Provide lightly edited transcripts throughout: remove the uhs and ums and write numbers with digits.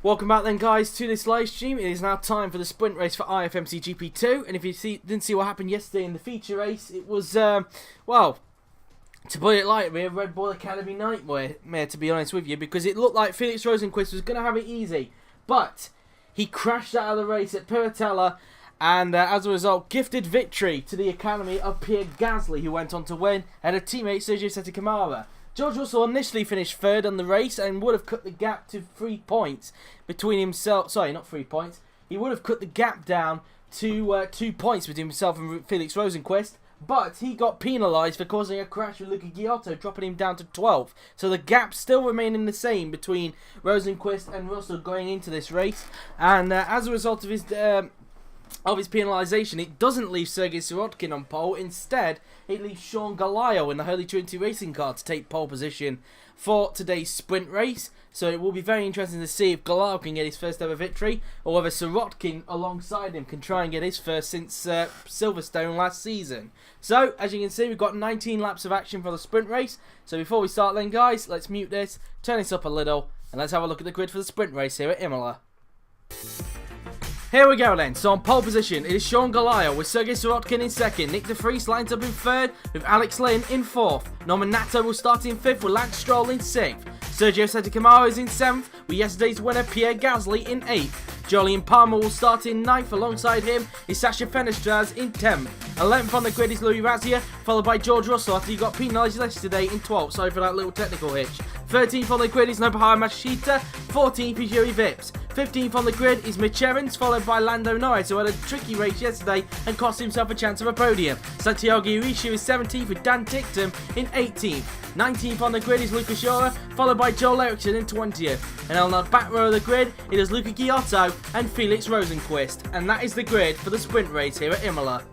Welcome back then guys to this live stream. It is now time for the sprint race for IFMC GP2, and if you didn't see what happened yesterday in the feature race, it was, well, to put it lightly, a Red Bull Academy nightmare, to be honest with you, because it looked like Felix Rosenqvist was going to have it easy, but he crashed out of the race at Piratella, and as a result, gifted victory to the Academy of Pierre, who went on to win, and a teammate Sergey. George Russell initially finished third on the race and would have cut the gap to 3 points between himself. Sorry, not 3 points. He would have cut the gap down to 2 points between himself and Felix Rosenqvist, but he got penalised for causing a crash with Luca, Ghiotto, dropping him down to 12th. So the gap still remaining the same between Rosenqvist and Russell going into this race, and as a result of his penalisation, it doesn't leave Sergey Sirotkin on pole. Instead, it leaves Sean Ghiotto in the Holy Trinity racing car to take pole position for today's sprint race. So it will be very interesting to see if Ghiotto can get his first ever victory, or whether Sirotkin alongside him can try and get his first since Silverstone last season. So, as you can see, we've got 19 laps of action for the sprint race. So before we start then guys, let's mute this, turn this up a little, and let's have a look at the grid for the sprint race here at Imola. Here we go then. So on pole position, it is Sean Ghiotto with Sergey Sirotkin in second. Nyck de Vries lines up in third with Lynn in fourth. Nato will start in fifth with Lance Stroll in sixth. Sergey is in seventh with yesterday's winner Pierre in eighth. Jolyon will start in ninth. Alongside him is Sasha Fenestraz in 10th. 11th on the grid is Louis Razia, followed by George Russell after he got penalised yesterday in 12th. Sorry for that little technical hitch. 13th on the grid is Nobuharu Mashita. 14th is Yuri Vips. 15th on the grid is Mitch, followed by Lando Norris, who had a tricky race yesterday and cost himself a chance of a podium. Santiago Irishu is 17th with Dan Ticktum in 18th. 19th on the grid is Luca, followed by Joel Eriksson in 20th. And on the back row of the grid, it is Luca, Ghiotto and Felix Rosenqvist. And that is the grid for the sprint race here at Imola.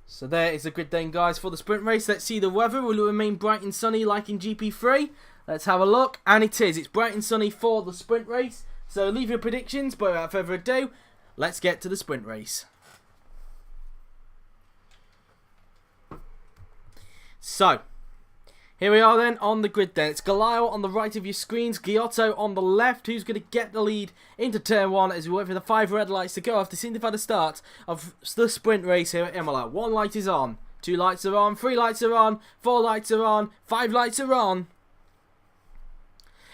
So there is the grid then guys for the sprint race. Let's see the weather. Will it remain bright and sunny like in GP3? Let's have a look. And it is. It's bright and sunny for the sprint race. So leave your predictions, but without further ado, let's get to the sprint race. So, here we are then on the grid then. It's Ghiotto on the right of your screens, Ghiotto on the left, who's going to get the lead into turn 1 as we wait for the 5 red lights to go off to signify the start of the sprint race here at Imola. 1 light is on, 2 lights are on, 3 lights are on, 4 lights are on, 5 lights are on.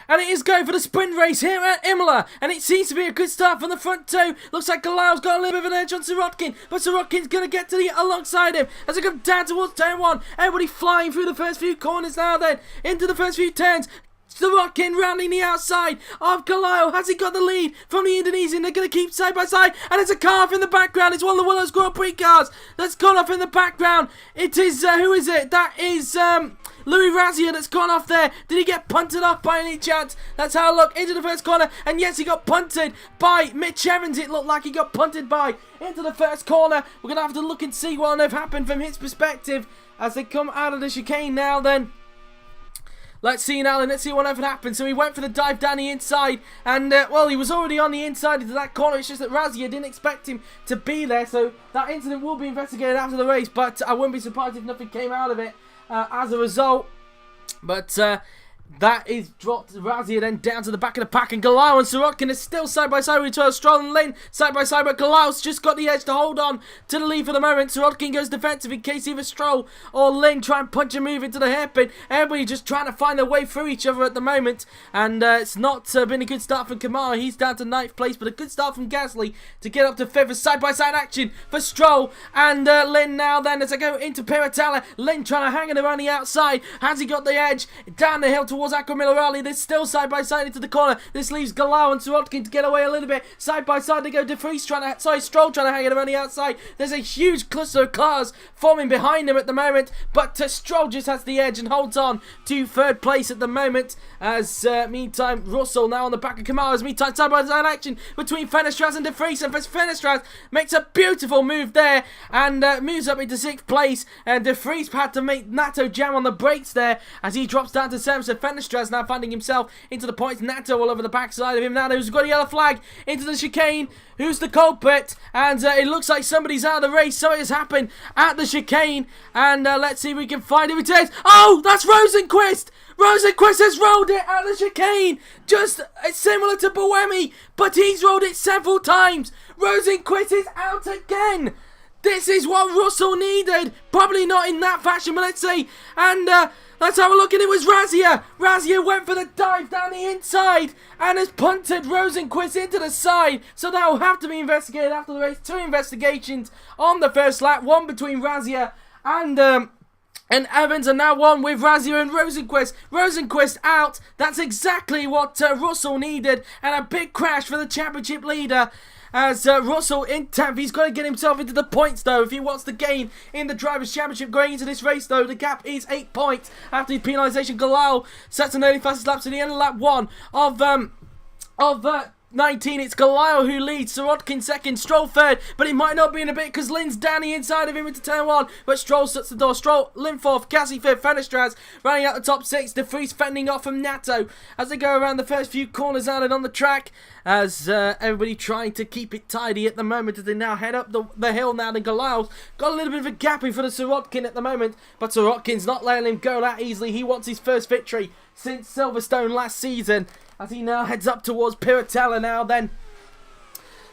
And it is going for the sprint race here at Imola. And it seems to be a good start from the front two. Looks like Ghiotto's got a little bit of an edge on Sirotkin. But Sirotkin's going to get to the alongside him as they come down towards turn 1. Everybody flying through the first few corners now then. Into the first few turns. Sirotkin rounding the outside of Ghiotto. Has he got the lead from the Indonesian? They're going to keep side by side. And there's a car off in the background. It's one of the Willows Grand Prix cars that's gone off in the background. It is, who is it? That is, Louis Razia that's gone off there. Did he get punted off by any chance? Let's have a look into the first corner. And yes, he got punted by Mitch. It looked like he got punted by into the first corner. We're going to have to look and see what on earth happened from his perspective as they come out of the chicane now then. Let's see now then, let's see what ever happened. So he went for the dive down the inside, and well, he was already on the inside into that corner. It's just that Razia didn't expect him to be there, so that incident will be investigated after the race, but I wouldn't be surprised if nothing came out of it as a result. But that is dropped Razia then down to the back of the pack, and Ghiotto and Sirotkin are still side by side with Stroll and Lynn side by side, but Ghiotto's just got the edge to hold on to the lead for the moment. Sirotkin goes defensive in case either Stroll or Lynn try and punch and move into the hairpin. Everybody just trying to find their way through each other at the moment, and it's not been a good start from Macamo. He's down to 9th place, but a good start from Gasly to get up to 5th. Side by side action for Stroll and Lynn now then as I go into Piratella. Lynn trying to hang it around the outside. Has he got the edge down the hill towards Aquaminerali? They're still side by side into the corner. This leaves Ghiotto and Sirotkin to get away a little bit. Side by side they go. Stroll trying to hang it around the outside. There's a huge cluster of cars forming behind him at the moment, but Stroll just has the edge and holds on to 3rd place at the moment. As meantime Russell now on the back of Macamo. Meantime side by side action between Fenestraz and de Vries, and Fenestraz makes a beautiful move there and moves up into 6th place, and de Vries had to make Nato jam on the brakes there as he drops down to 7th. So Fenestras now finding himself into the points. Nato all over the backside of him. Nato's got a yellow flag into the chicane. Who's the culprit? And it looks like somebody's out of the race. Something has happened at the chicane. And let's see if we can find him. It is. Oh, that's Rosenqvist! Rosenqvist has rolled it at the chicane. Just similar to Boemi, but he's rolled it several times. Rosenqvist is out again. This is what Russell needed. Probably not in that fashion, but let's see. And let's have a look. And it was Razia. Razia went for the dive down the inside and has punted Rosenqvist into the side. So that will have to be investigated after the race. 2 investigations on the first lap. One between Razia and Evans, and now one with Razia and Rosenqvist. Rosenqvist out. That's exactly what Russell needed. And a big crash for the championship leader. As Russell in 10th, he's got to get himself into the points though if he wants to gain in the Drivers' Championship going into this race though. The gap is 8 points after the penalisation. Galal sets an early fastest lap to the end of lap 1 of 19, it's Goliath who leads, Sirotkin second, Stroll third, but it might not be in a bit because Lynn's down the inside of him into turn 1, but Stroll shuts the door. Stroll, Lynn fourth, Gasly fifth, Fenestras running out the top 6, Vries fending off from Nato as they go around the first few corners out and on the track, as everybody trying to keep it tidy at the moment as they now head up the hill now. Then Goliath got a little bit of a gap in for the Sirotkin at the moment, but Sirotkin's not letting him go that easily. He wants his first victory since Silverstone last season, as he now heads up towards Piratella now then.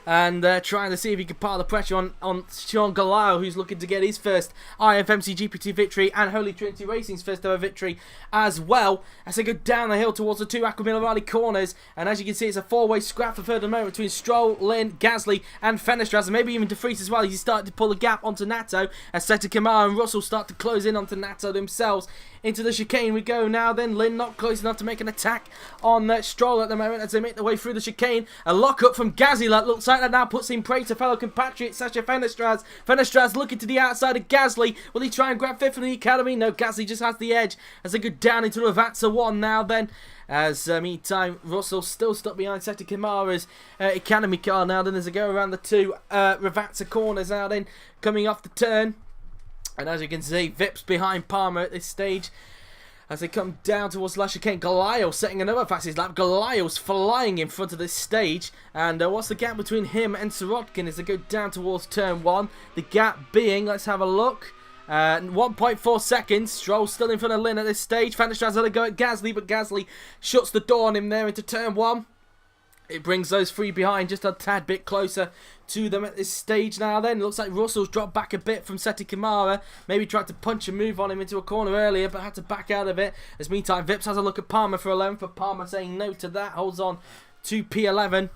And trying to see if he can pile the pressure on Sean Galao, who's looking to get his first IFMC GP2 victory and Holy Trinity Racing's first ever victory as well, as they go down the hill towards the 2 Aquamilla corners. And as you can see, it's a 4-way scrap for third at the moment between Stroll, Lynn, Gasly and Fenestras, and maybe even De Vries as well. He's starting to pull the gap onto Nato as Seta Kamara and Russell start to close in onto Nato themselves. Into the chicane we go now then. Lynn not close enough to make an attack on Stroll at the moment as they make their way through the chicane. A lock-up from Gasly that looks like that now puts in prey to fellow compatriot Sasha Fenestras. Fenestras looking to the outside of Gasly. Will he try and grab fifth from the Ecademy? No, Gasly just has the edge as they go down into Ravazza 1 now then. As meantime, Russell still stuck behind Seta Kamara's Ecademy car now then as they go around the 2 Ravazza corners now then, coming off the turn. And as you can see, Vips behind Palmer at this stage as they come down towards the chicane. Goliath setting another fastest lap. Goliath's flying in front of this stage. And what's the gap between him and Sirotkin as they go down towards turn 1? The gap being, let's have a look, 1.4 seconds. Stroll still in front of Lynn at this stage. Fenestras had a go at Gasly, but Gasly shuts the door on him there into turn 1. It brings those 3 behind just a tad bit closer to them at this stage now then. It looks like Russell's dropped back a bit from Seta Kamara. Maybe tried to punch and move on him into a corner earlier, but had to back out of it. As meantime, Vips has a look at Palmer for 11th, but Palmer saying no to that. Holds on to P11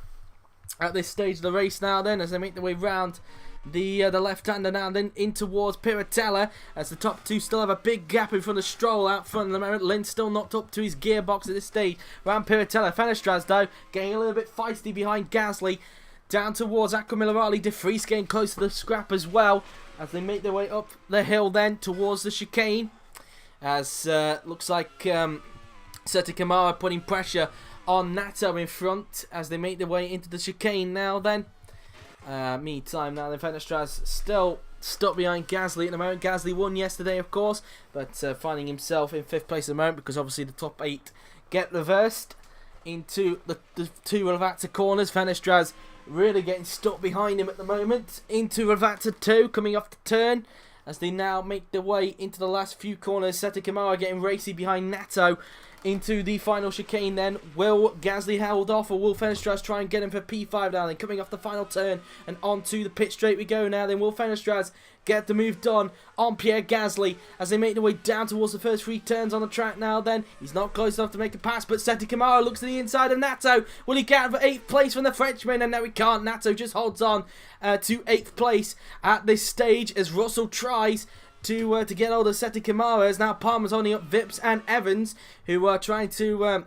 at this stage of the race now then as they make their way round the left-hander now then in towards Piratella as the top 2 still have a big gap in front of Stroll out front at the moment. Lynn still knocked up to his gearbox at this stage around Piratella. Fenestras though getting a little bit feisty behind Gasly down towards Aquamilla. De Vries getting close to the scrap as well as they make their way up the hill then towards the chicane as looks like Seta Kamara putting pressure on Nato in front as they make their way into the chicane now then. Meantime now then, Fenestras still stuck behind Gasly at the moment. Gasly won yesterday of course, but finding himself in 5th place at the moment because obviously the top 8 get reversed into the 2 Ravazza corners. Fenestras really getting stuck behind him at the moment into Ravazza 2 coming off the turn as they now make their way into the last few corners. Seta Kamara getting racy behind Nato into the final chicane then. Will Gasly hold off or will Fenestras try and get him for P5 now then? Coming off the final turn and onto the pit straight we go now then. Will Fenestras get the move done on Pierre Gasly as they make their way down towards the first 3 turns on the track now then. He's not close enough to make a pass, but Seta Kamara looks to the inside of Nato. Will he get for 8th place from the Frenchman? And no, he can't. Nato just holds on to 8th place at this stage as Russell tries to get hold of Seta Kamara as now Palmer's holding up Vips and Evans, who are trying to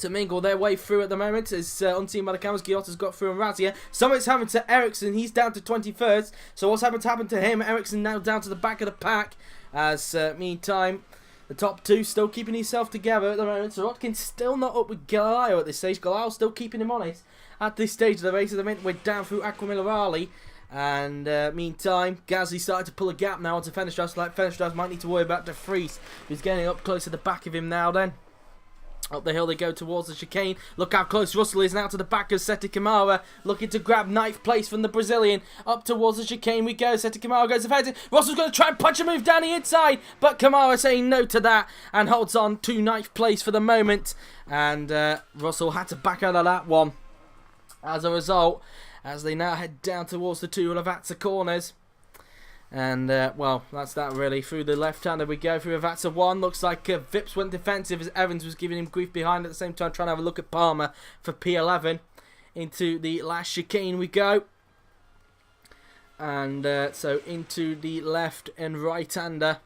mingle their way through at the moment as unseen by the cameras. Ghiotto's got through and Razia. Something's happened to Eriksson. He's down to 21st. So what's happened to him? Eriksson now down to the back of the pack as meantime the top 2 still keeping himself together at the moment. Sirotkin's still not up with Galileo at this stage. Galileo still keeping him honest at this stage of the race. At the minute we're down through Aquamilla. And meantime, Gasly started to pull a gap now onto Fenestras. Like Fenestras might need to worry about De Vries, who's getting up close to the back of him now then. Up the hill they go towards the chicane. Look how close Russell is now to the back of Seti Kamara. Looking to grab ninth place from the Brazilian. Up towards the chicane we go. Seti Kamara goes offensive. Russell's going to try and punch a move down the inside. But Kamara saying no to that. And holds on to ninth place for the moment. And Russell had to back out of that one. As a result, as they now head down towards the two Lavazza corners. And, well, that's that really. Through the left-hander we go. Through Lavazza 1. Looks like Vips went defensive as Evans was giving him grief behind. At the same time, trying to have a look at Palmer for P11. Into the last chicane we go. And, so into the left and right-hander.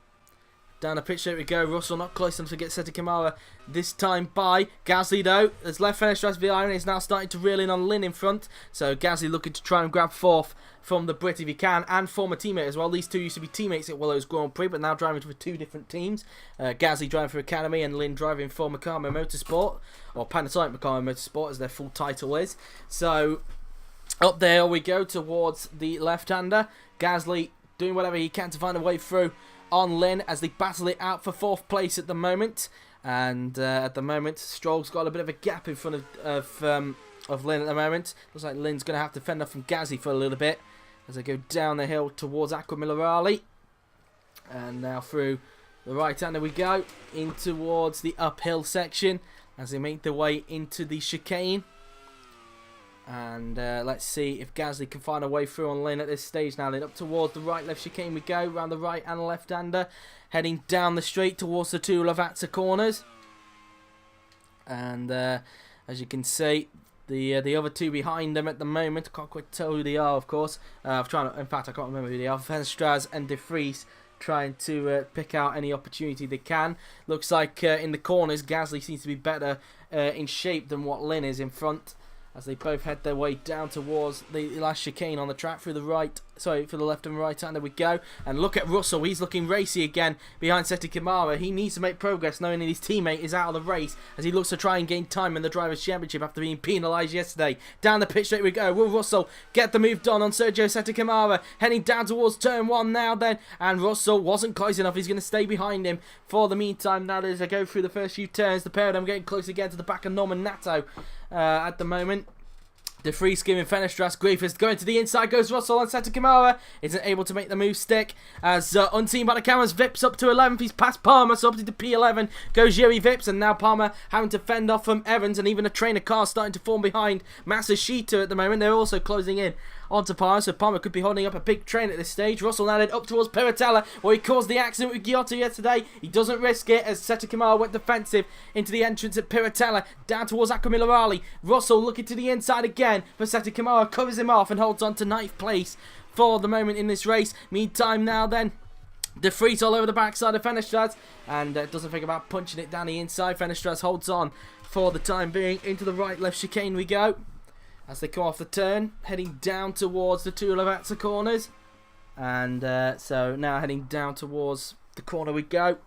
Down the pitch straight we go. Russell not close enough to get Seti Kamara this time by Gasly though. As left finish drives behind, he's now starting to reel in on Lynn in front. So Gasly looking to try and grab fourth from the Brit if he can, and former teammate as well. These two used to be teammates at Willows Grand Prix, but now driving for two different teams. Gasly driving for Ecademy and Lynn driving for Macamo Motorsport, or Panasonic Macamo Motorsport as their full title is. So up there we go towards the left-hander. Gasly doing whatever he can to find a way through on Lynn as they battle it out for fourth place at the moment. And at the moment, Stroll's got a bit of a gap in front of Lynn at the moment. Looks like Lynn's going to have to fend off from Gasly for a little bit as they go down the hill towards Aquamilarali. And now through the right-hander we go in towards the uphill section as they make their way into the chicane. And let's see if Gasly can find a way through on Lynn at this stage now. Then up towards the right-left chicane we go, around the right and left-hander. Heading down the straight towards the two Lavazza corners. And as you can see, the other two behind them at the moment. I can't quite tell who they are, of course. In fact, I can't remember who they are. Venstras and De Vries trying to pick out any opportunity they can. Looks like in the corners, Gasly seems to be better in shape than what Lynn is in front, as they both head their way down towards the last chicane on the track through the for the left and right hander we go. And look at Russell, he's looking racy again behind Seti Kamara. He needs to make progress knowing that his teammate is out of the race as he looks to try and gain time in the Drivers' Championship after being penalised yesterday. Down the pitch straight we go. Will Russell get the move done on Sergey Seti Kamara? Heading down towards turn 1 now then, and Russell wasn't close enough. He's going to stay behind him for the meantime now as they go through the first few turns. The pair of them getting close again to the back of Norman Nato at the moment. De Vries giving Fenestras grief as going to the inside goes Russell, and Seti Kamara isn't able to make the move stick as unseen by the cameras. Vips up to 11th, he's past Palmer, so up to P11 goes Yuri Vips, and now Palmer having to fend off from Evans, and even a train of cars starting to form behind Masashita at the moment. They're also closing in onto Palmer, so Palmer could be holding up a big train at this stage. Russell now led up towards Piratella, where he caused the accident with Ghiotto yesterday. He doesn't risk it as Seti Kamara went defensive into the entrance at Piratella, down towards Aquamilarali. Russell looking to the inside again, but Seti Kamara covers him off and holds on to 9th place for the moment in this race. Meantime now then, De Vries all over the backside of Fenestras, and doesn't think about punching it down the inside. Fenestras holds on for the time being. Into the right-left chicane we go as they come off the turn, heading down towards the two Lavazza corners. And so now heading down towards the corner we go.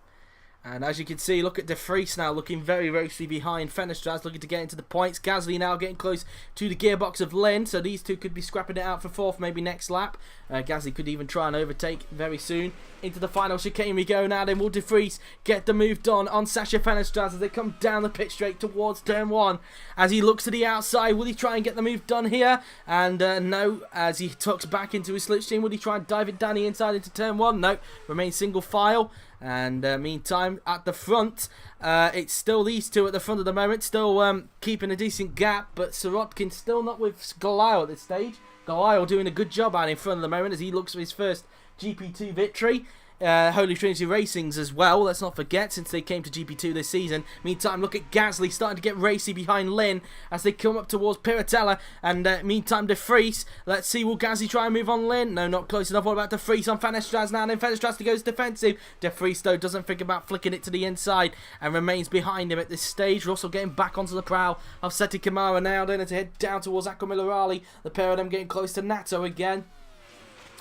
And as you can see, look at De Vries now looking very racely behind Fenestras, looking to get into the points. Gasly now getting close to the gearbox of Lynn, so these two could be scrapping it out for 4th maybe next lap. Gasly could even try and overtake very soon. Into the final chicane we go now then. Will De Vries get the move done on Sasha Fenestras as they come down the pit straight towards turn 1. As he looks to the outside, will he try and get the move done here? And no, as he tucks back into his slipstream, will he try and dive it down the inside into turn 1? No, remains single file. And meantime, at the front, it's still these two at the front at the moment, still keeping a decent gap, but Sirotkin still not with Ghiotto at this stage. Ghiotto doing a good job out in front at the moment as he looks for his first GP2 victory. Holy Trinity Racing's as well, let's not forget, since they came to GP2 this season. Meantime, look at Gasly starting to get racy behind Lynn as they come up towards Piratella. And meantime, De Vries, let's see, will Gasly try and move on Lynn? No, not close enough. What about De Vries on Fenestras now? And then Fenestras goes defensive. De Vries, though, doesn't think about flicking it to the inside and remains behind him at this stage. Russell getting back onto the prow of Seti Kamara now, then to head down towards Aquamilarali. The pair of them getting close to Nato again.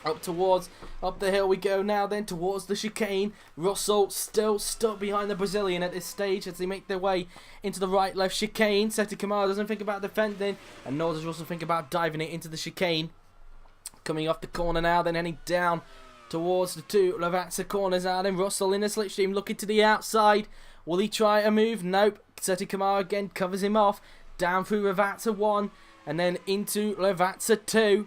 Up the hill we go now then towards the chicane. Russell still stuck behind the Brazilian at this stage as they make their way into the right-left chicane. Seti Kamara doesn't think about defending, and nor does Russell think about diving it into the chicane. Coming off the corner now, then heading down towards the two Lavazza corners now. Then Russell in the slipstream looking to the outside. Will he try a move? Nope. Sergey again covers him off. Down through Ravazza 1 and then into Ravazza 2.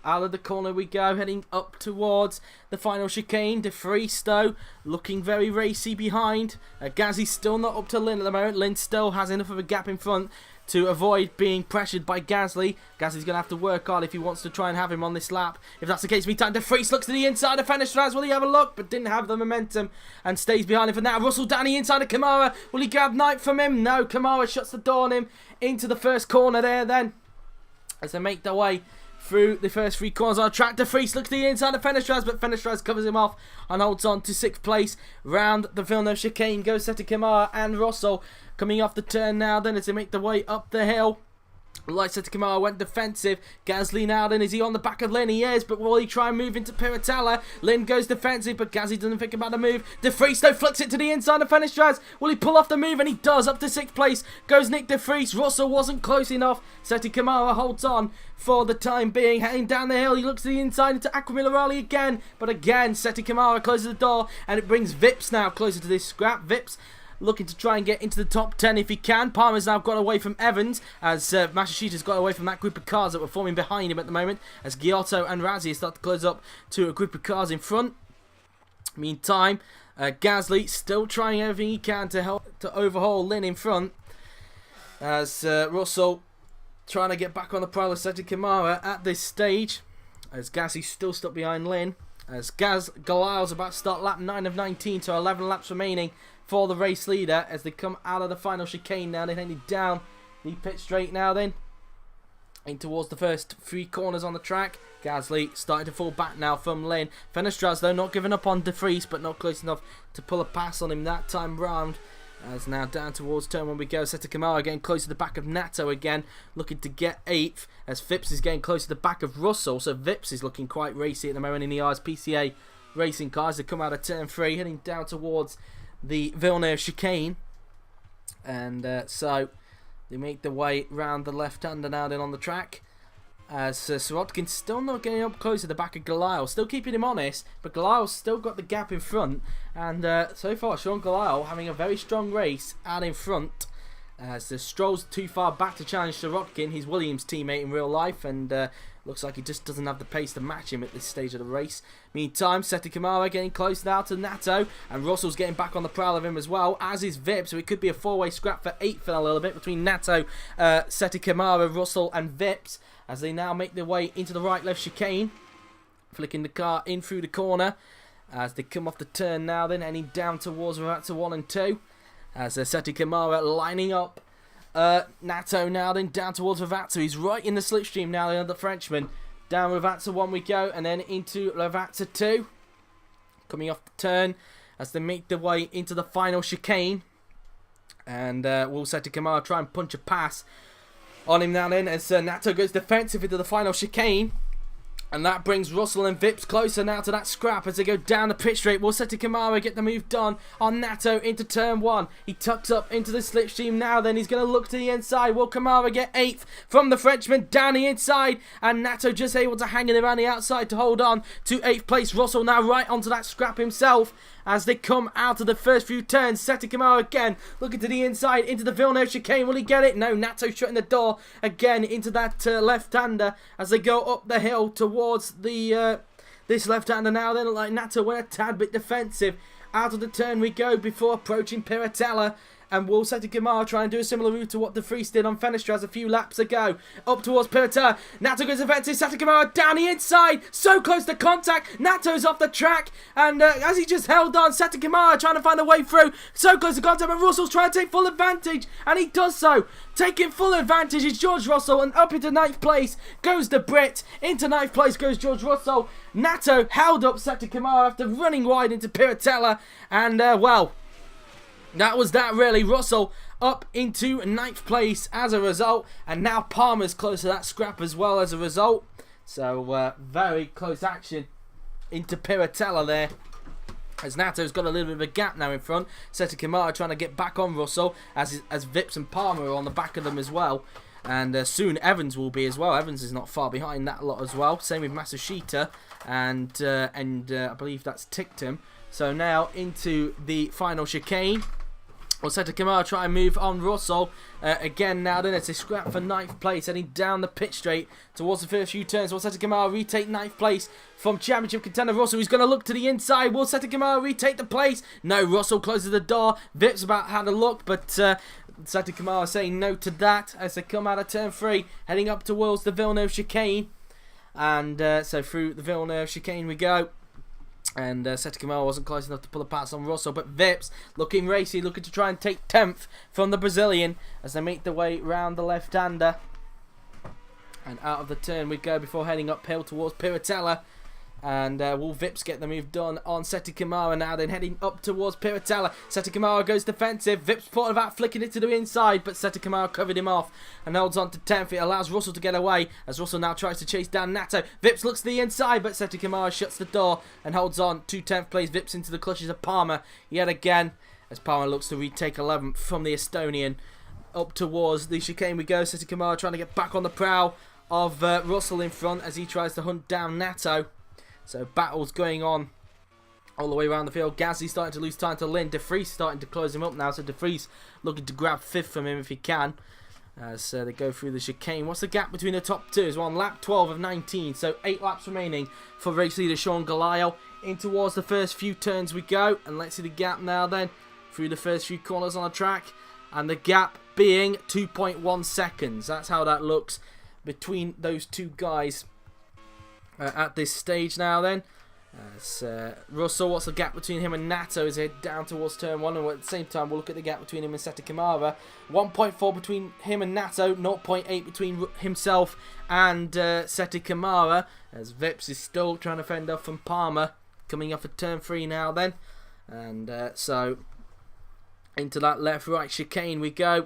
Out of the corner we go, heading up towards the final chicane. Vries though, looking very racy behind. Gazzy's still not up to Lynn at the moment. Lynn still has enough of a gap in front to avoid being pressured by Gasly. Gasly's going to have to work hard if he wants to try and have him on this lap. If that's the case, meantime, Vries looks to the inside of Fenestraz. Will he have a look? But didn't have the momentum and stays behind him for now. Russell down the inside of Kamara. Will he grab Nyck from him? No, Kamara shuts the door on him into the first corner there then. As they make their way through the first 3 corners on track. Vries looks to the inside of Fenestraz, but Fenestraz covers him off and holds on to 6th place. Round the Villeneuve chicane goes Sergey and Russell. Coming off the turn now then as they make their way up the hill. Like Sergey went defensive. Gasly now then, is he on the back of Lynn? He is, but will he try and move into Piratella? Lynn goes defensive, but Gasly doesn't think about the move. Vries though flicks it to the inside of Fenestraz. Will he pull off the move? And he does. Up to 6th place goes Nyck Vries. Russell wasn't close enough. Sergey holds on for the time being. Heading down the hill, he looks to the inside into Aquaminerali again. But again, Sergey closes the door, and it brings Vips now closer to this scrap. Vips looking to try and get into the top 10 if he can. Palmer's now got away from Evans as Masashita's got away from that group of cars that were forming behind him at the moment as Ghiotto and Razzie start to close up to a group of cars in front. Meantime, Gasly still trying everything he can to help to overhaul Lynn in front as Russell trying to get back on the prowl of Sergey at this stage as Gasly's still stuck behind Lynn as Galao's about to start lap 9 of 19, so 11 laps remaining for the race leader as they come out of the final chicane now. They're heading down the pit straight now then in towards the first 3 corners on the track. Gasly starting to fall back now from Lynn. Fenestraz though not giving up on Vries, but not close enough to pull a pass on him that time round. As now down towards turn 1 we go. Sergey getting close to the back of Nato again, looking to get 8th as Vips is getting close to the back of Russell. So Vips is looking quite racy at the moment in the RSPCA racing cars. They come out of turn 3 heading down towards the Villeneuve chicane, and so they make their way round the left-hander now then on the track as Sirotkin still not getting up close to the back of Galail, still keeping him honest, but Galail's still got the gap in front, and so far Sean Galail having a very strong race out in front as the Stroll's too far back to challenge Sirotkin, his Williams teammate in real life, and looks like he just doesn't have the pace to match him at this stage of the race. Meantime, Sergey getting close now to Nato, and Russell's getting back on the prowl of him as well, as is Vip, so it could be a 4-way scrap for 8th in a little bit between Nato, Sergey Russell and Vips, as they now make their way into the right-left chicane, flicking the car in through the corner, as they come off the turn now then, heading down towards Ravazza 1 and 2, as Sergey lining up Nato now then down towards Ravazza. He's right in the slipstream now, the other Frenchman. Down Ravazza 1 we go, and then into Ravazza 2. Coming off the turn as they make their way into the final chicane. And will Sergey try and punch a pass on him now then as Nato goes defensive into the final chicane. And that brings Russell and Vips closer now to that scrap as they go down the pit straight. Will Sergey get the move done on Nato into turn 1. He tucks up into the slipstream now then. He's going to look to the inside. Will Kamara get 8th from the Frenchman down the inside? And Nato just able to hang it around the outside to hold on to 8th place. Russell now right onto that scrap himself as they come out of the first few turns. Sergey again looking to the inside into the Villeneuve chicane. Will he get it? No, Nato shutting the door again into that left-hander as they go up the hill towards the this left-hander now. Then like Nato went a tad bit defensive. Out of the turn we go before approaching Piratella. And will Sergey try and do a similar route to what Vries did on Fenestraz a few laps ago. Up towards Piratella. Nato goes defensive. Sergey down the inside. So close to contact. Nato's off the track. And as he just held on, Sergey trying to find a way through. So close to contact. But Russell's trying to take full advantage. And he does so. Taking full advantage is George Russell. And up into 9th place goes the Brit. Into 9th place goes George Russell. Nato held up Sergey after running wide into Piratella. And, well, that was that really. Russell up into 9th place as a result. And now Palmer's close to that scrap as well as a result. So very close action into Piratella there. As Nato's got a little bit of a gap now in front. Sergey trying to get back on Russell as Vips and Palmer are on the back of them as well. And soon Evans will be as well. Evans is not far behind that lot as well. Same with Masashita. And I believe that's ticked him. So now into the final chicane. We'll set to Kamara try and move on Russell again now. Then it's a scrap for 9th place, heading down the pit straight towards the first few turns. We'll set to Kamara retake 9th place from championship contender Russell. He's going to look to the inside. Will set to Kamara retake the place? No, Russell closes the door. Vip's about had a look, but Seta Kamara saying no to that as they come out of turn 3, heading up towards the Villeneuve chicane. And so through the Villeneuve chicane we go. And Seta Kamara wasn't close enough to pull a pass on Russell, but Vips looking racy, looking to try and take 10th from the Brazilian as they make their way round the left-hander. And out of the turn we go before heading uphill towards Piratella. And will Vips get the move done on Seta Kamara now, then heading up towards Piratella. Seta Kamara goes defensive. Vips thought about flicking it to the inside, but Seta Kamara covered him off and holds on to 10th. It allows Russell to get away as Russell now tries to chase down Nato. Vips looks to the inside, but Seta Kamara shuts the door and holds on to 10th place. Vips into the clutches of Palmer yet again as Palmer looks to retake 11th from the Estonian. Up towards the chicane we go. Seta Kamara trying to get back on the prow of Russell in front as he tries to hunt down Nato. So battles going on all the way around the field. Gasly starting to lose time to Lynn. De Vries starting to close him up now. So De Vries looking to grab 5th from him if he can. So they go through the chicane. What's the gap between the top two? Is on lap 12 of 19. So 8 laps remaining for race leader Sean Galayo. In towards the first few turns we go. And let's see the gap now then. Through the first few corners on the track. And the gap being 2.1 seconds. That's how that looks between those two guys. At this stage now then, Russell, what's the gap between him and Nato as they head down towards turn 1, and at the same time we'll look at the gap between him and Seta Kamara. 1.4 between him and Nato, 0.8 between himself and Seta Kamara, as Vips is still trying to fend off from Palmer, coming off of turn 3 now then, and so into that left-right chicane we go.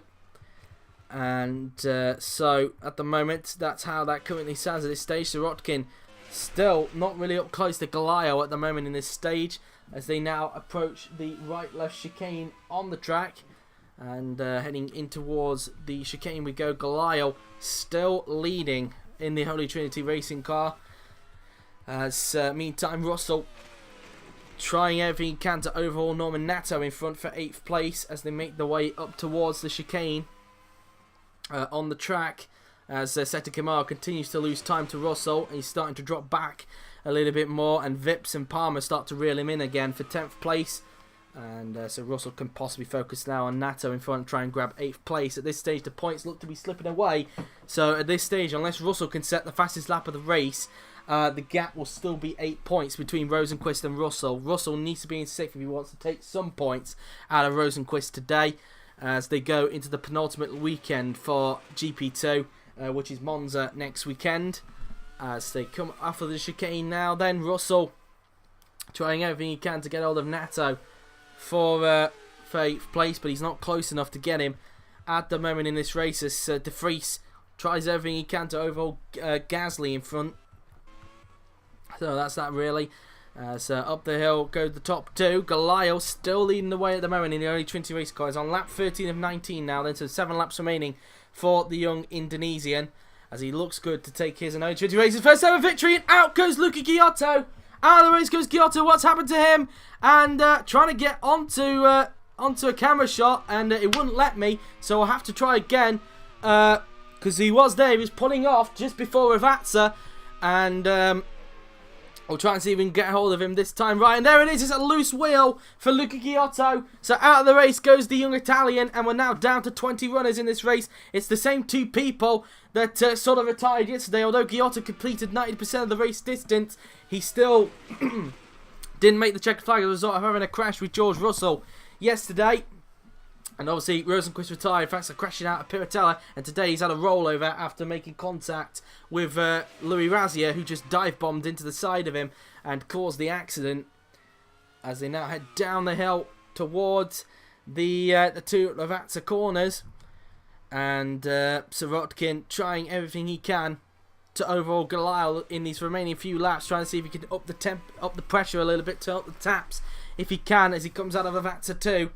And so at the moment that's how that currently stands at this stage. Sirotkin still not really up close to Galayo at the moment in this stage as they now approach the right-left chicane on the track. And heading in towards the chicane we go. Galayo still leading in the Holy Trinity racing car. As meantime Russell trying everything he can to overhaul Norman Nato in front for 8th place as they make their way up towards the chicane on the track. As Seta Kamara continues to lose time to Russell, and he's starting to drop back a little bit more, and Vips and Palmer start to reel him in again for 10th place. And so Russell can possibly focus now on Nato in front and try and grab 8th place. At this stage the points look to be slipping away, so at this stage unless Russell can set the fastest lap of the race, the gap will still be 8 points between Rosenqvist and Russell. Russell needs to be in 6th if he wants to take some points out of Rosenqvist today as they go into the penultimate weekend for GP2. Which is Monza next weekend. As they come after the chicane now then, Russell trying everything he can to get hold of Nato for 8th place, but he's not close enough to get him at the moment in this race as De Vries tries everything he can to overhaul Gasly in front. So that's that really. So up the hill go the top two. Galayo still leading the way at the moment in the Holy Trinity race car. He's on lap 13 of 19 now then, so 7 laps remaining for the young Indonesian as he looks good to take his and Holy Trinity race's first ever victory, and out goes Luca Ghiotto. Out of the race goes Ghiotto. What's happened to him? And trying to get onto a camera shot, and it wouldn't let me, so I'll have to try again because he was there. He was pulling off just before Ravazza, and we'll try and see if we can get hold of him this time. Right, and there it is. It's a loose wheel for Luca Ghiotto. So out of the race goes the young Italian, and we're now down to 20 runners in this race. It's the same 2 people that sort of retired yesterday. Although Ghiotto completed 90% of the race distance, he still didn't make the checkered flag as a result of having a crash with George Russell yesterday. And obviously Rosenqvist retired thanks to crashing out of Piratella, and today he's had a rollover after making contact with Louis Razia, who just dive bombed into the side of him and caused the accident. As they now head down the hill towards the 2 Lavazza corners, and Sirotkin trying everything he can to overhaul Galayo in these remaining few laps, trying to see if he can up the pressure a little bit, turn up the taps if he can as he comes out of Lavazza 2.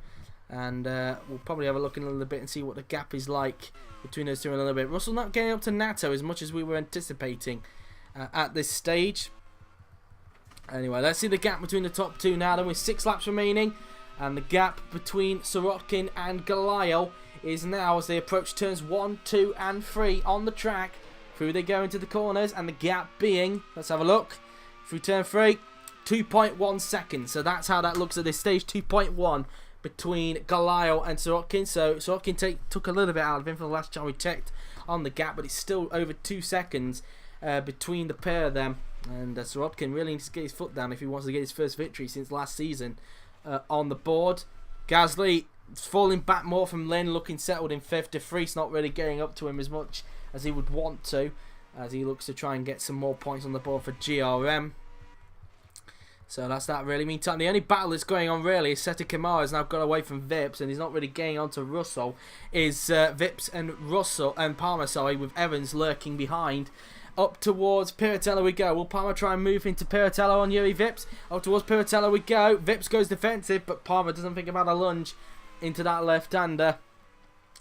And we'll probably have a look in a little bit and see what the gap is like between those two in a little bit. Russell not getting up to Nato as much as we were anticipating at this stage. Anyway, let's see the gap between the top two now then with 6 laps remaining. And the gap between Sirotkin and Ghiotto is now, as they approach turns 1, 2 and 3 on the track. Through they go into the corners, and the gap being, let's have a look, through turn 3, 2.1 seconds. So that's how that looks at this stage, 2.1 between Ghiotto and Sirotkin. So Sirotkin took a little bit out of him from the last time we checked on the gap, but it's still over 2 seconds between the pair of them. And Sirotkin really needs to get his foot down if he wants to get his first victory since last season on the board. Gasly falling back more from Lynn, looking settled in 5th. De Vries not really getting up to him as much as he would want to, as he looks to try and get some more points on the board for GRM. So that's that really. Meantime, the only battle that's going on really is Sergey has now got away from Vips, and he's not really getting onto Russell. Is Vips and Palmer, sorry, with Evans lurking behind. Up towards Piratello we go. Will Palmer try and move into Piratello on Yuri Vips? Up towards Piratello we go. Vips goes defensive, but Palmer doesn't think about a lunge into that left-hander.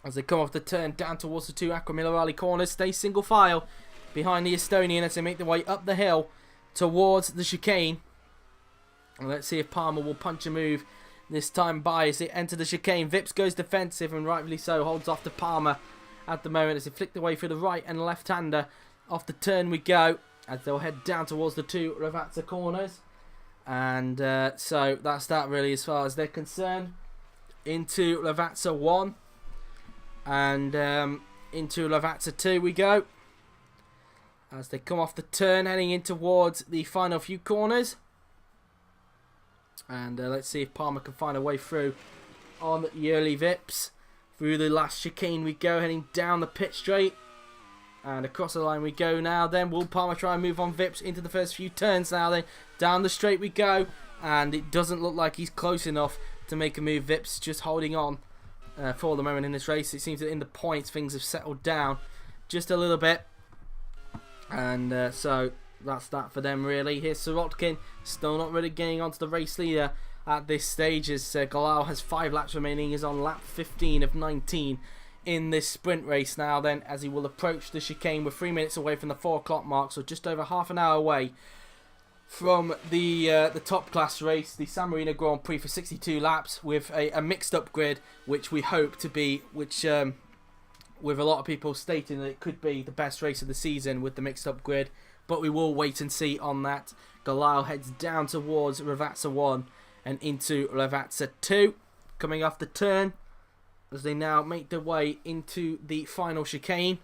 As they come off the turn down towards the 2 Aquaminerali corners, stay single file behind the Estonian as they make their way up the hill towards the chicane. And let's see if Palmer will punch a move this time by as they enter the chicane. Vips goes defensive, and rightfully so, holds off to Palmer at the moment as they flick their way through the right and left-hander. Off the turn we go as they'll head down towards the 2 Ravazza corners. And so that's that really as far as they're concerned. Into Ravazza 1 and into Ravazza 2 we go as they come off the turn heading in towards the final few corners. And let's see if Palmer can find a way through on Yuri Vips. Through the last chicane we go, heading down the pit straight. And across the line we go now then. Will Palmer try and move on Vips into the first few turns now then. Down the straight we go. And it doesn't look like he's close enough to make a move. Vips just holding on for the moment in this race. It seems that in the points things have settled down just a little bit. And so that's that for them really. Here's Sirotkin, still not really getting onto the race leader at this stage as Ghiotto has 5 laps remaining. He's on lap 15 of 19 in this sprint race now then, as he will approach the chicane. We're 3 minutes away from the 4 o'clock mark, so just over half an hour away from the top class race, the San Marino Grand Prix for 62 laps with a mixed up grid, which we hope to be, with a lot of people stating that it could be the best race of the season with the mixed up grid, but we will wait and see on that. Ghiotto heads down towards Ravazza 1 and into Ravazza 2, coming off the turn as they now make their way into the final chicane.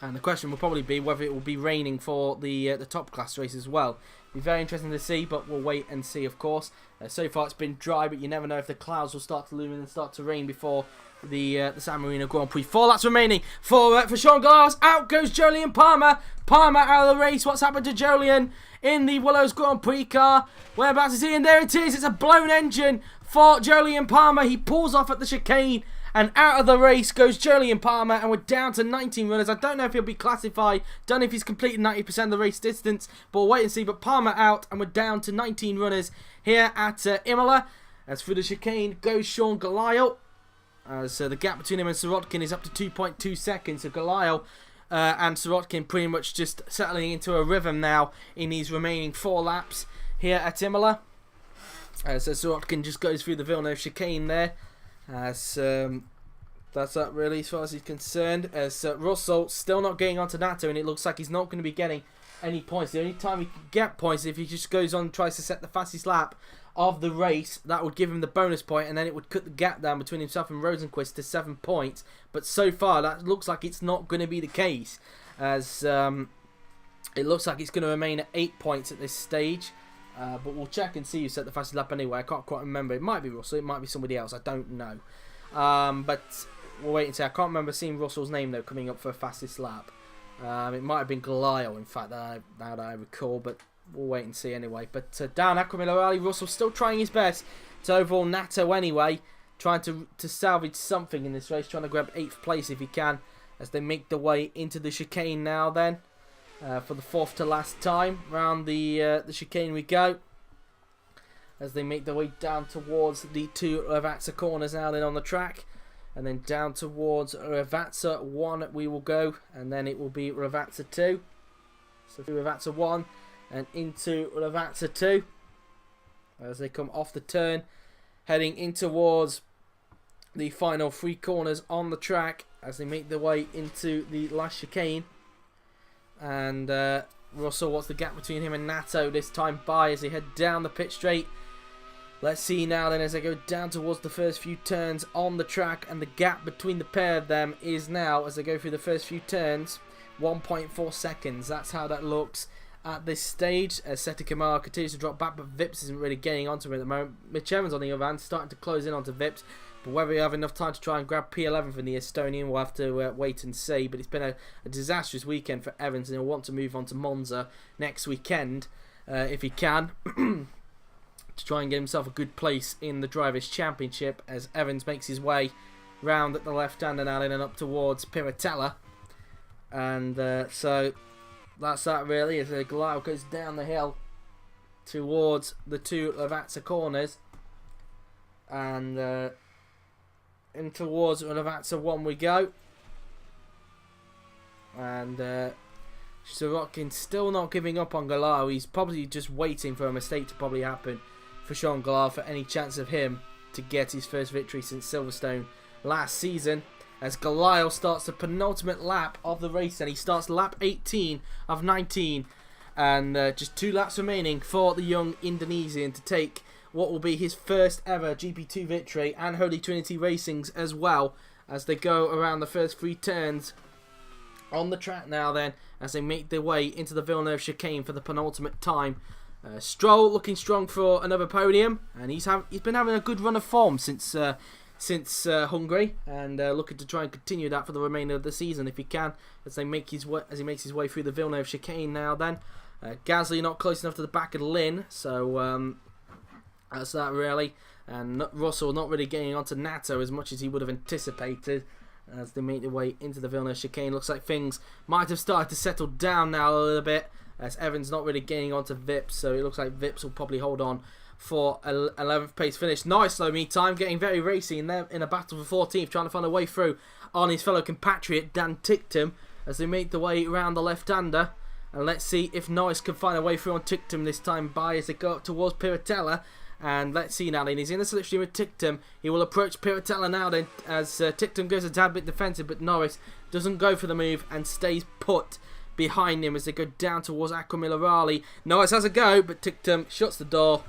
And the question will probably be whether it will be raining for the top class race as well. Be very interesting to see, but we'll wait and see, of course. So far it's been dry, but you never know if the clouds will start to loom in and start to rain before the San Marino Grand Prix. 4 laps remaining for Sean Glass. Out goes Jolyon Palmer. Palmer out of the race. What's happened to Jolyon in the Willows Grand Prix car? Whereabouts is he? And there it is. It's a blown engine for Jolyon Palmer. He pulls off at the chicane. And out of the race goes Jolyon Palmer, and we're down to 19 runners. I don't know if he'll be classified, don't know if he's completed 90% of the race distance, but we'll wait and see. But Palmer out, and we're down to 19 runners here at Imola. As through the chicane goes Sean Ghiotto, as the gap between him and Sirotkin is up to 2.2 seconds. So Ghiotto and Sirotkin pretty much just settling into a rhythm now in these remaining 4 laps here at Imola. So Sirotkin just goes through the Villeneuve chicane there. As that's that really as far as he's concerned. As Russell still not getting onto Nato, and it looks like he's not going to be getting any points. The only time he can get points is if he just goes on and tries to set the fastest lap of the race. That would give him the bonus point, and then it would cut the gap down between himself and Rosenqvist to 7 points. But so far that looks like it's not going to be the case, as it looks like it's going to remain at 8 points at this stage. But we'll check and see who set the fastest lap anyway. I can't quite remember. It might be Russell, it might be somebody else, I don't know. But we'll wait and see. I can't remember seeing Russell's name though coming up for a fastest lap. It might have been Ghiotto, in fact, now that I recall, but we'll wait and see anyway. But down Aquaminerali, Russell still trying his best to overall Nato anyway, trying to salvage something in this race, trying to grab 8th place if he can, as they make their way into the chicane now then. For the 4th to last time round the chicane we go, as they make their way down towards the 2 Ravazza corners now then on the track, and then down towards Ravazza 1 we will go, and then it will be Ravazza 2. So through Ravazza 1 and into Ravazza 2, as they come off the turn, heading in towards the final 3 corners on the track as they make their way into the last chicane. And Russell, what's the gap between him and Nato this time by as they head down the pit straight? Let's see now then as they go down towards the first few turns on the track, and the gap between the pair of them is now, as they go through the first few turns, 1.4 seconds. That's how that looks at this stage, as Sirotkin continues to drop back, but Vries isn't really getting onto him at the moment. Mitch on the other hand, starting to close in onto Vries, but whether we have enough time to try and grab P11 from the Estonian, we'll have to wait and see. But it's been a disastrous weekend for Evans, and he'll want to move on to Monza next weekend, if he can, to try and get himself a good place in the Drivers' Championship, as Evans makes his way round at the left-hander now and up towards Piratella. And so that's that really, as Ghiotto goes down the hill towards the 2 Lavazza corners, and in towards Lavazza 1 we go. And Sirotkin still not giving up on Ghiotto. He's probably just waiting for a mistake to probably happen for Sean Ghiotto for any chance of him to get his first victory since Silverstone last season, as Ghiotto starts the penultimate lap of the race, and he starts lap 18 of 19, and just 2 laps remaining for the young Indonesian to take what will be his first ever GP2 victory, and Holy Trinity Racing's as well, as they go around the first 3 turns on the track now then, as they make their way into the Villeneuve chicane for the penultimate time. Stroll looking strong for another podium, and he's been having a good run of form since Hungary, and looking to try and continue that for the remainder of the season if he can, as he makes his way through the Villeneuve chicane now then. Gasly not close enough to the back of Lynn, so that's that really, and Russell not really getting onto Nato as much as he would have anticipated as they make their way into the Villeneuve chicane. Looks like things might have started to settle down now a little bit, as Evans not really getting onto Vries, so it looks like Vries will probably hold on for 11th place finish. Nice though, meantime, getting very racy in a battle for 14th, trying to find a way through on his fellow compatriot Dan Ticktum as they make the way around the left-hander. And let's see if Norris can find a way through on Ticktum this time by as they go up towards Piratella. And let's see now then, he's in the slipstream with Ticktum. He will approach Piratella now then, as Ticktum goes a tad bit defensive, but Norris doesn't go for the move and stays put behind him as they go down towards Aquamilarali. Norris has a go, but Ticktum shuts the door,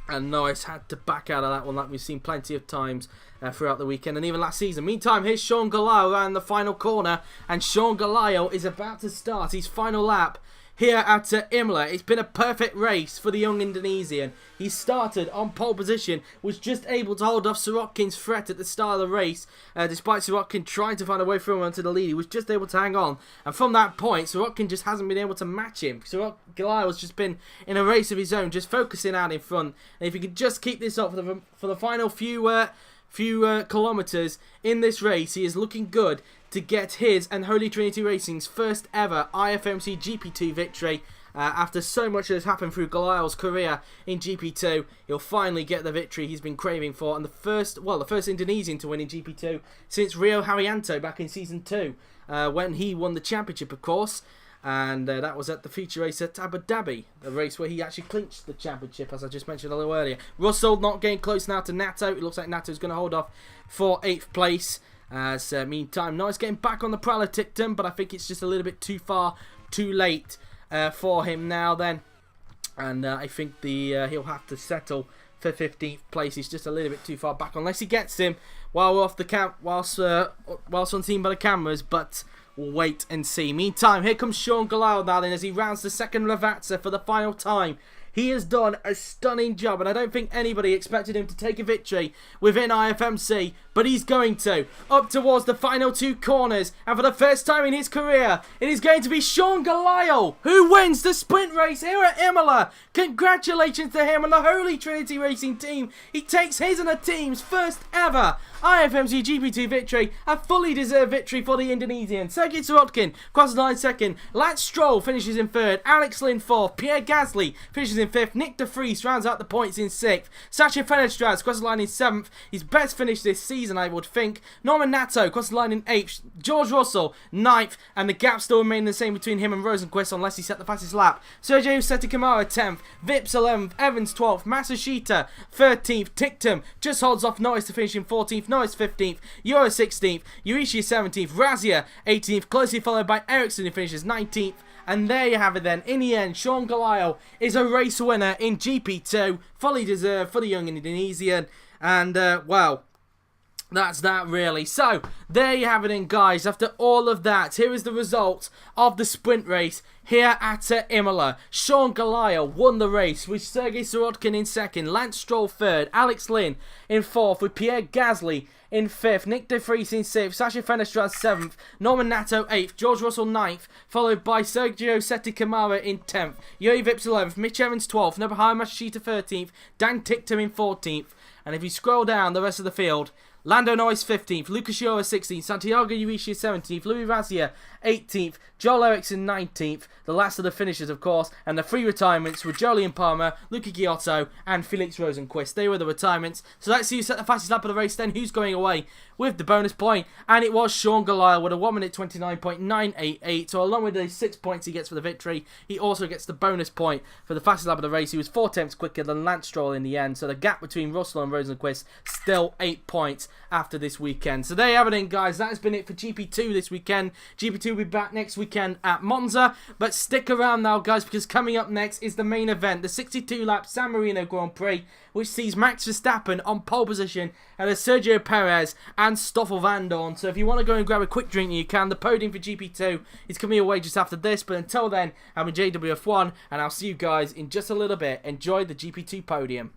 and Norris had to back out of that one like we've seen plenty of times throughout the weekend and even last season. Meantime, here's Sean Ghiotto around the final corner, and Sean Ghiotto is about to start his final lap here at Imola. It's been a perfect race for the young Indonesian. He started on pole position, was just able to hold off Sirotkin's threat at the start of the race, despite Sirotkin trying to find a way through onto the lead. He was just able to hang on, and from that point, Sirotkin just hasn't been able to match him. Ghiotto has just been in a race of his own, just focusing out in front, and if he could just keep this up for the final few kilometres in this race, he is looking good to get his and Holy Trinity Racing's first ever IFMC GP2 victory. After so much has happened through Ghiotto's career in GP2, he'll finally get the victory he's been craving for, and the first Indonesian to win in GP2 since Rio Haryanto back in Season 2, when he won the championship, of course. And that was at the feature race at Abu Dhabi, the race where he actually clinched the championship, as I just mentioned a little earlier. Russell not getting close now to Nato. It looks like Nato's going to hold off for 8th place. As meantime, Norris getting back on the prowl of Ticktum, but I think it's just a little bit too far, too late for him now then. And I think he'll have to settle for 15th place. He's just a little bit too far back, unless he gets him while we're off the whilst unseen by the cameras, but we'll wait and see. Meantime, here comes Sean Ghiotto now then, as he rounds the second Lavazza for the final time. He has done a stunning job, and I don't think anybody expected him to take a victory within IFMC, but he's going to. Up towards the final 2 corners, and for the first time in his career, it is going to be Sean Ghiotto who wins the sprint race here at Imola. Congratulations to him and the Holy Trinity Racing team. He takes his and the team's first ever IFMC GP2 victory, a fully deserved victory for the Indonesian. Sergey Sirotkin crosses the line second, Lance Stroll finishes in third, Alex Lynn fourth, Pierre Gasly finishes in in 5th. Nyck de Vries rounds out the points in 6th. Sacha Fenestraz crosses the line in 7th. His best finish this season, I would think. Nato crosses the line in 8th. George Russell 9th. And the gap still remains the same between him and Rosenqvist unless he set the fastest lap. Sergey Kamara 10th. Vips 11th. Evans 12th. Masashita 13th. Tictum just holds off Norris to finish in 14th. Norris 15th. Euro 16th. Urishi 17th. Razia 18th. Closely followed by Eriksson who finishes 19th. And there you have it then. In the end, Sean Ghiotto is a race winner in GP2. Fully deserved for the young Indonesian. And, well, that's that really. So, there you have it then, guys. After all of that, here is the result of the sprint race here at Imola. Sean Ghiotto won the race with Sergey Sirotkin in 2nd, Lance Stroll 3rd, Alex Lynn in 4th with Pierre Gasly in 5th, Nyck de Vries in 6th, Sacha Fenestraz 7th, Nato 8th, George Russell 9th, followed by Sergio Kamara in 10th, Yuri Vips 11th, Mitch Evans 12th, Nobuhiro Masashita 13th, Dan Tictum in 14th, and if you scroll down the rest of the field, Lando Norris 15th, Luca 16th, Santiago Urishi 17th, Louis Razia 18th, Joel Eriksson 19th, the last of the finishers of course, and the 3 retirements were Jolyon Palmer, Luca Ghiotto and Felix Rosenqvist. They were the retirements. So let's see who set the fastest lap of the race then, who's going away with the bonus point, and it was Sean Ghiotto with a 1 minute 29.988, so along with the 6 points he gets for the victory, he also gets the bonus point for the fastest lap of the race. He was 4 tenths quicker than Lance Stroll in the end, so the gap between Russell and Rosenqvist still 8 points after this weekend. So there you have it then, guys. That has been it for GP2 this weekend. GP2 will be back next weekend at Monza, but stick around now, guys, because coming up next is the main event, the 62-lap San Marino Grand Prix, which sees Max Verstappen on pole position and Sergio Perez and Stoffel Vandoorne. So if you want to go and grab a quick drink, you can. The podium for GP2 is coming away just after this, but until then, I'm in JWF1, and I'll see you guys in just a little bit. Enjoy the GP2 podium.